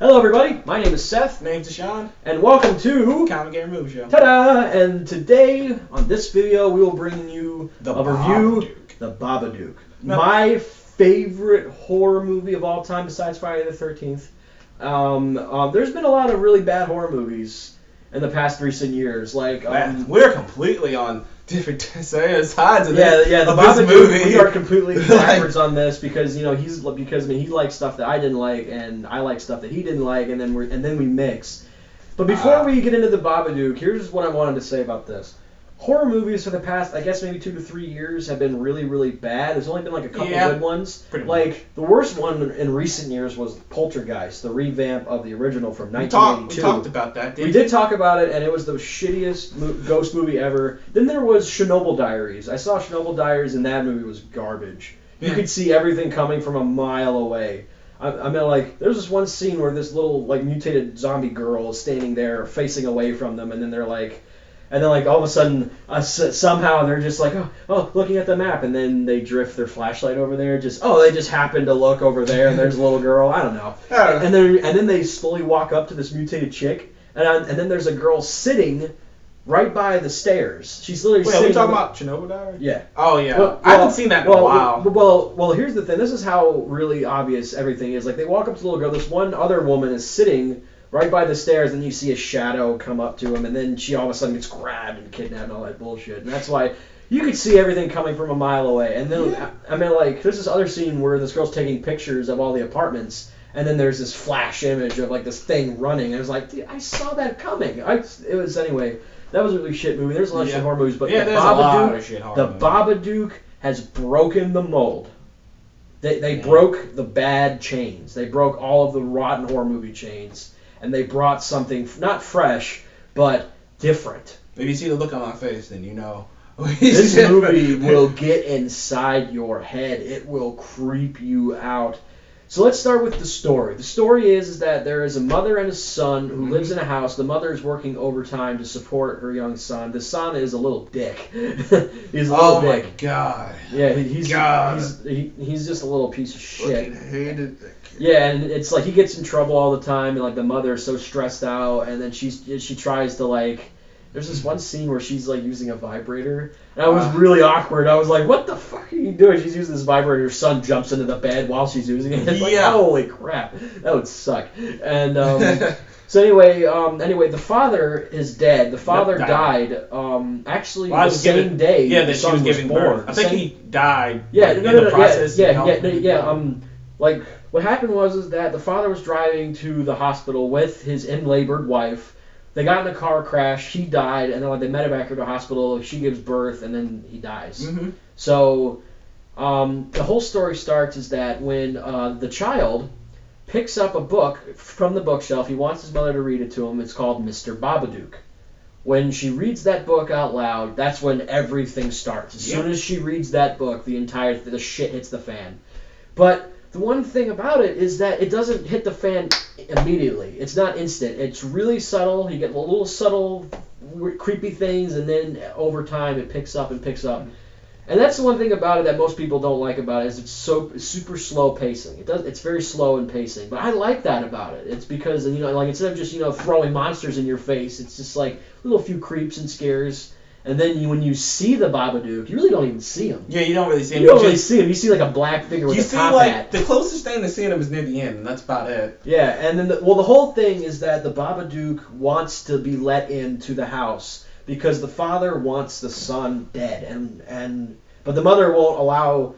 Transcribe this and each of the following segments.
Hello everybody, my name is Seth, Name's Deshaun. and welcome to Comic Game Movie Show. Ta-da! And today, on this video, we will bring you a review Babadook. The Babadook. No. My favorite horror movie of all time besides Friday the 13th. There's been a lot of really bad horror movies in the past recent years. We're completely on different sides of the this Babadook, movie. we are completely backwards on this because he likes stuff that I didn't like and I like stuff that he didn't like, and then we mix. But before we get into the Babadook, here's what I wanted to say about this. Horror movies for the past, I guess, maybe 2 to 3 years have been really, really bad. There's only been like a couple good ones. The worst one in recent years was Poltergeist, the revamp of the original from 1982. We talked about that, didn't we? We did talk about it, and it was the shittiest ghost movie ever. Then there was Chernobyl Diaries. I saw Chernobyl Diaries, and that movie was garbage. You could see everything coming from a mile away. I mean, there's this one scene where this little, mutated zombie girl is standing there facing away from them, and then they're like... And then, all of a sudden, somehow they're just like, oh, looking at the map, and then they drift their flashlight over there. They just happen to look over there, and there's a little girl. I don't know. And then they slowly walk up to this mutated chick, and then there's a girl sitting right by the stairs. She's literally sitting. Wait, are we talking about Chernobyl Diaries? Yeah. Oh yeah. I haven't seen that in a while. Well, here's the thing. This is how really obvious everything is. They walk up to the little girl. This one other woman is sitting right by the stairs, and you see a shadow come up to him, and then she all of a sudden gets grabbed and kidnapped and all that bullshit. And that's why you could see everything coming from a mile away. And then, there's this other scene where this girl's taking pictures of all the apartments, and then there's this flash image of, this thing running. And it was like, dude, I saw that coming. Anyway, that was a really shit movie. There's a lot of shit horror movies, but there's a lot of shit horror movies. Babadook has broken the mold. They broke the bad chains. They broke all of the rotten horror movie chains. And they brought something not fresh, but different. If you see the look on my face, then you know. This movie will get inside your head. It will creep you out. So let's start with the story. The story is that there is a mother and a son who lives in a house. The mother is working overtime to support her young son. The son is a little dick. He's a little dick. Oh my god. Yeah, he's just a little piece of shit. Fucking hated that kid. Yeah, and it's he gets in trouble all the time, and the mother is so stressed out, and then she tries to there's this one scene where she's using a vibrator, and I was really awkward. I was like, what the fuck are you doing? She's using this vibrator, her son jumps into the bed while she's using it. It's holy crap, that would suck. And so anyway, the father is dead. The father died actually the same day. Yeah, that she was giving birth. I think he died. Yeah, what happened was that the father was driving to the hospital with his in-labored wife. They got in a car crash. He died, and then they met her back at the hospital. She gives birth, and then he dies. Mm-hmm. So the whole story starts is that when the child picks up a book from the bookshelf, he wants his mother to read it to him. It's called Mr. Babadook. When she reads that book out loud, that's when everything starts. As soon as she reads that book, the shit hits the fan. But the one thing about it is that it doesn't hit the fan immediately. It's not instant. It's really subtle. You get little subtle, creepy things, and then over time it picks up and picks up. And that's the one thing about it that most people don't like about it is it's super slow pacing. It's very slow in pacing, but I like that about it. It's because instead of just throwing monsters in your face, it's just little few creeps and scares. And then when you see the Babadook, you really don't even see him. Yeah, you don't really see him. You don't really see him. You see a black figure with a top hat. The closest thing to seeing him is near the end, and that's about it. Yeah, and then the whole thing is that the Babadook wants to be let into the house because the father wants the son dead, but the mother won't allow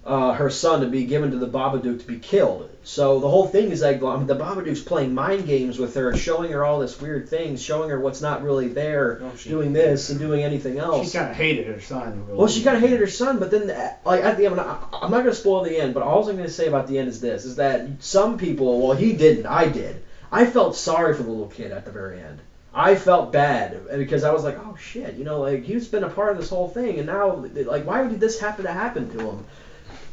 her son to be given to the Babadook to be killed. So the whole thing is the Babadook's playing mind games with her, showing her all this weird things, showing her what's not really there, doing this and doing anything else. She kind of hated her son. Well, she kind of hated her son, but then at the end, I'm not going to spoil the end, but all I'm going to say about the end is this, is that some people, well, he didn't, I did. I felt sorry for the little kid at the very end. I felt bad because I was like, oh shit, he's been a part of this whole thing, and now, why would this happen to him?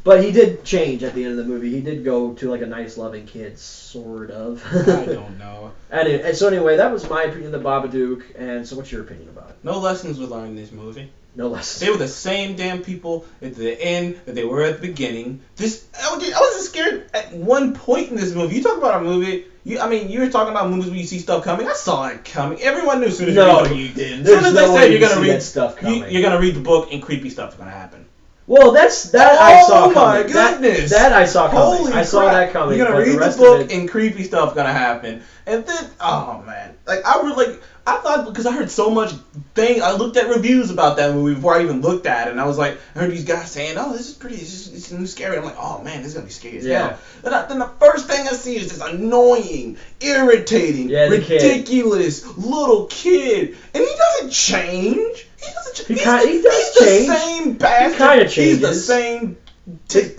But he did change at the end of the movie. He did go to a nice, loving kid, sort of. I don't know. Anyway, that was my opinion of the Babadook. And so, what's your opinion about it? No lessons were learned in this movie. No lessons. They were the same damn people at the end that they were at the beginning. I wasn't scared at one point in this movie. You talk about a movie. You were talking about movies where you see stuff coming. I saw it coming. Everyone knew as soon as you didn't. As soon as they said you're gonna read stuff coming. You're gonna read the book and creepy stuff's gonna happen. Well, I saw coming. Oh my goodness! That I saw coming. Holy I saw that coming. You're gonna read the book and creepy stuff gonna happen, and then oh man, I thought because I heard so much I looked at reviews about that movie before I even looked at it, and I was like, I heard these guys saying, "Oh, this is pretty. It's scary." I'm like, "Oh man, this is gonna be scary as hell." Then the first thing I see is this annoying, irritating, ridiculous little kid, and he doesn't change. He does change. He's the same bastard. He kind of changes. He's the same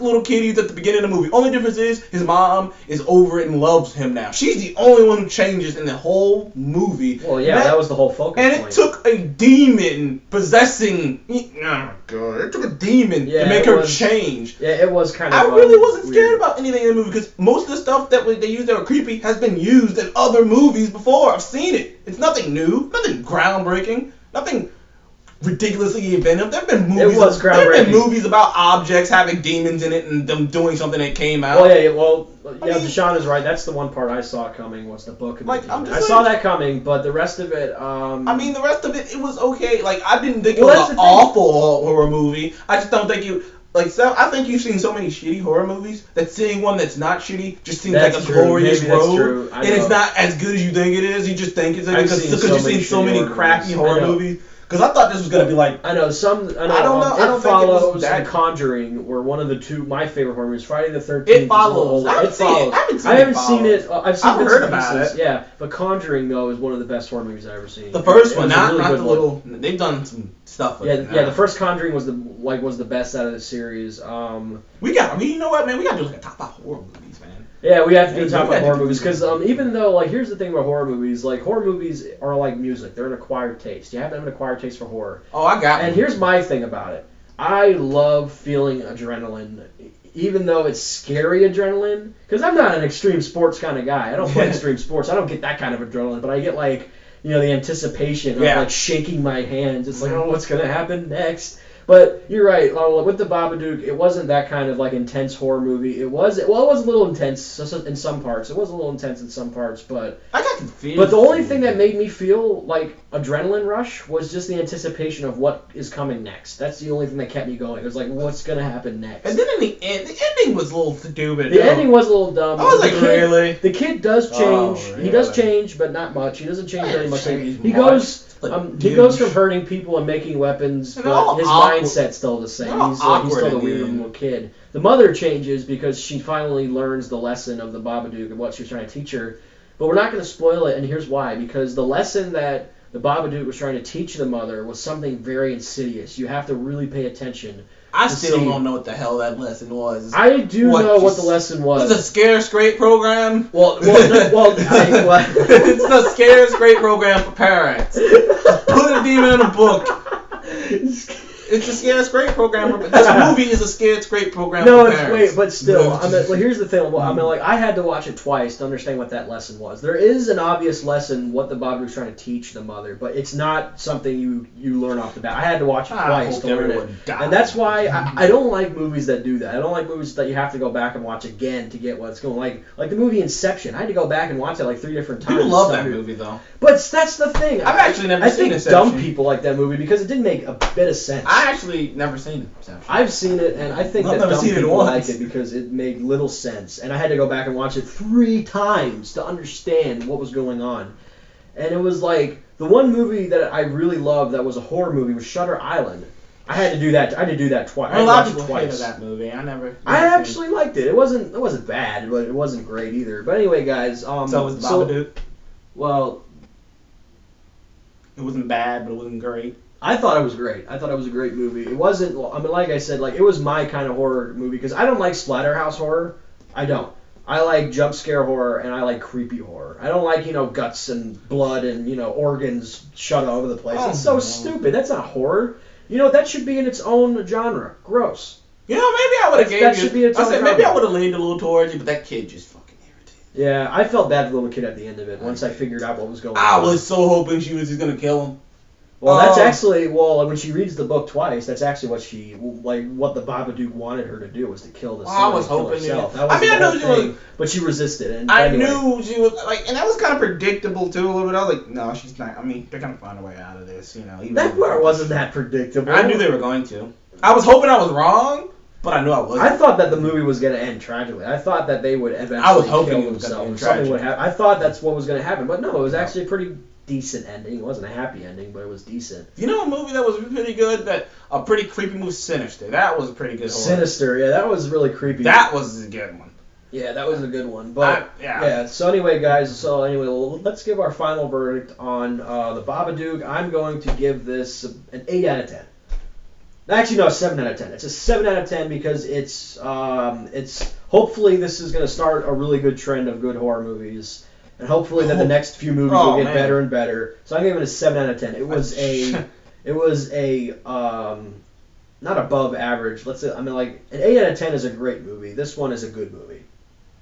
little kid he's at the beginning of the movie. Only difference is his mom is over it and loves him now. She's the only one who changes in the whole movie. Well, yeah, that was the whole focus and point. It took a demon possessing. Oh god! It took a demon to make her change. Yeah, it was kind of. I really wasn't scared about anything in the movie because most of the stuff that they used that were creepy has been used in other movies before. I've seen it. It's nothing new, nothing groundbreaking, nothing ridiculously inventive. There've been movies. It was groundbreaking. There've been movies about objects having demons in it and them doing something that came out. Deshaun is right. That's the one part I saw coming was the book. Of I saw that coming, but the rest of it. The rest of it was okay. I didn't think it was an awful horror movie. I just don't think you. I think you've seen so many shitty horror movies that seeing one that's not shitty just seems like a glorious road, and it's not as good as you think it is. You just think it's because you've seen so many crappy horror movies. Because I thought this was going to be like... I don't know. I don't It Follows think and Conjuring were one of the two, my favorite horror movies. Friday the 13th. It Follows. I haven't seen it. I've heard about it. Yeah, but Conjuring, though, is one of the best horror movies I've ever seen. The first one, not the little... They've done some stuff with it. Yeah, the first Conjuring was the best out of the series. You know what, man? We got to do a top 5 horror movies, man. Yeah, we have to do top 5 horror movies because even though here's the thing about horror movies, horror movies are like music. They're an acquired taste. You have to have an acquired taste for horror. Oh, I got it. And here's my thing about it. I love feeling adrenaline, even though it's scary adrenaline. Because I'm not an extreme sports kind of guy. I don't play extreme sports. I don't get that kind of adrenaline. But I get the anticipation of shaking my hands. It's oh, what's gonna happen next? But you're right. With the Babadook, it wasn't that kind of intense horror movie. It was a little intense in some parts. It was a little intense in some parts, but I got confused. But the only thing that made me feel like adrenaline rush was just the anticipation of what is coming next. That's the only thing that kept me going. It was what's gonna happen next? And then in the end, the ending was a little stupid. The ending was a little dumb. I was really? The kid does change. Oh, really? He does change, but not much. He doesn't change very much. He goes from hurting people and making weapons, but his mindset's still the same. He's still a weird little kid. The mother changes because she finally learns the lesson of the Babadook and what she was trying to teach her. But we're not going to spoil it, and here's why. Because the lesson that the Babadook was trying to teach the mother was something very insidious. You have to really pay attention. I still don't know what the hell that lesson was. I do know what the lesson was. It's a scare scrape program? It's a scare scrape program for parents. Put a demon in a book. It's a scare scrape program. This movie is a scare scrape program for parents. But still, here's the thing. I had to watch it twice to understand what that lesson was. There is an obvious lesson what the Babadook's trying to teach the mother, but it's not something you learn off the bat. I had to watch it twice to learn it. And that's why I don't like movies that do that. I don't like movies that you have to go back and watch again to get what's going on. Like the movie Inception. I had to go back and watch it 3 different times. People love that movie, though. But that's the thing. I've actually never seen Inception. I think dumb people like that movie because it didn't make a bit of sense. I actually never seen Inception. I've seen it, and I think that dumb people like it because it made little sense. And I had to go back and watch it 3 times to understand what was going on. And it was the one movie that I really loved that was a horror movie was Shutter Island. I had to do that. Twice. A lot of people hated that movie. I actually liked it. It wasn't bad, but it wasn't great either. But anyway, guys. So was Babadook? Well, it wasn't bad, but it wasn't great. I thought it was great. I thought it was a great movie. It wasn't. Like I said, it was my kind of horror movie because I don't like splatterhouse horror. I don't. I like jump scare horror and I like creepy horror. I don't like guts and blood and organs shot all over the place. It's so stupid. That's not horror. That should be in its own genre. Gross. Maybe I would have gave you. That should be its own genre. Maybe I would have leaned a little towards you, but that kid just fucking irritated. Yeah, I felt bad for the little kid at the end of it once I figured out what was going on. I was so hoping she was just gonna kill him. Well, that's actually when she reads the book twice, that's actually what the Babadook wanted her to do was to kill the. I was hoping. Herself. I mean, I knew she was, but she resisted. And I knew she was like, and that was kind of predictable too a little bit. I was like, no, she's not. I mean, they're gonna find a way out of this, Even that part wasn't that predictable. I knew they were going to. I was hoping I was wrong, but I knew I wasn't. I thought that the movie was going to end tragically. I thought that they would eventually kill themselves. Something would happen. I thought that's what was going to happen, but no, it was actually a pretty decent ending. It wasn't a happy ending, but it was decent. You know a movie that was pretty good, a pretty creepy movie, Sinister. That was a pretty good horror. Sinister, yeah, that was really creepy. That was a good one. Yeah, that was a good one. But yeah. So anyway, guys. Let's give our final verdict on the Babadook. I'm going to give this an 8 out of 10. Actually, no, 7 out of 10. It's a 7 out of 10 because it's hopefully this is going to start a really good trend of good horror movies, and hopefully that the next few movies will get better and better. So I'm giving it a 7 out of 10. It was a not above average. Let's say an 8 out of 10 is a great movie. This one is a good movie.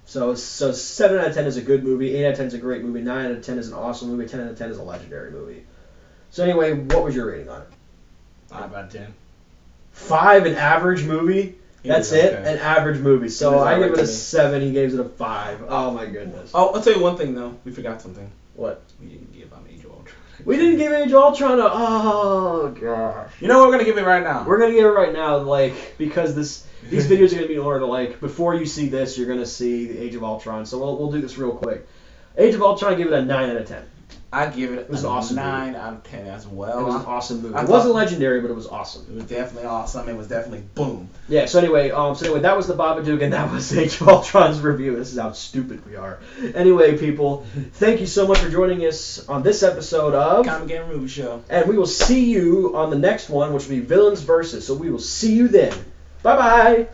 So 7 out of 10 is a good movie. 8 out of 10 is a great movie. 9 out of 10 is an awesome movie. 10 out of 10 is a legendary movie. So anyway, what was your rating on it? 5 out of 10. 5, an average movie? That's it? An average movie. So I give it a 7, he gives it a 5. Oh my goodness. Oh, I'll tell you one thing though. We forgot something. What? We didn't give Age of Ultron. We didn't give Age of Ultron a... Oh, gosh. You know what we're going to give it right now? We're going to give it right now, because these videos are going to be in order. Before you see this, you're going to see the Age of Ultron. So we'll do this real quick. Age of Ultron, give it a 9 out of 10. I give it an awesome 9 out of 10 as well. It was an awesome movie. It wasn't legendary, but it was awesome. It was definitely awesome. It was definitely boom. Yeah. So anyway, that was the Babadook, and that was Age of Ultron's review. This is how stupid we are. Anyway, people, thank you so much for joining us on this episode of Comic Game Movie Show, and we will see you on the next one, which will be Villains Versus. So we will see you then. Bye bye.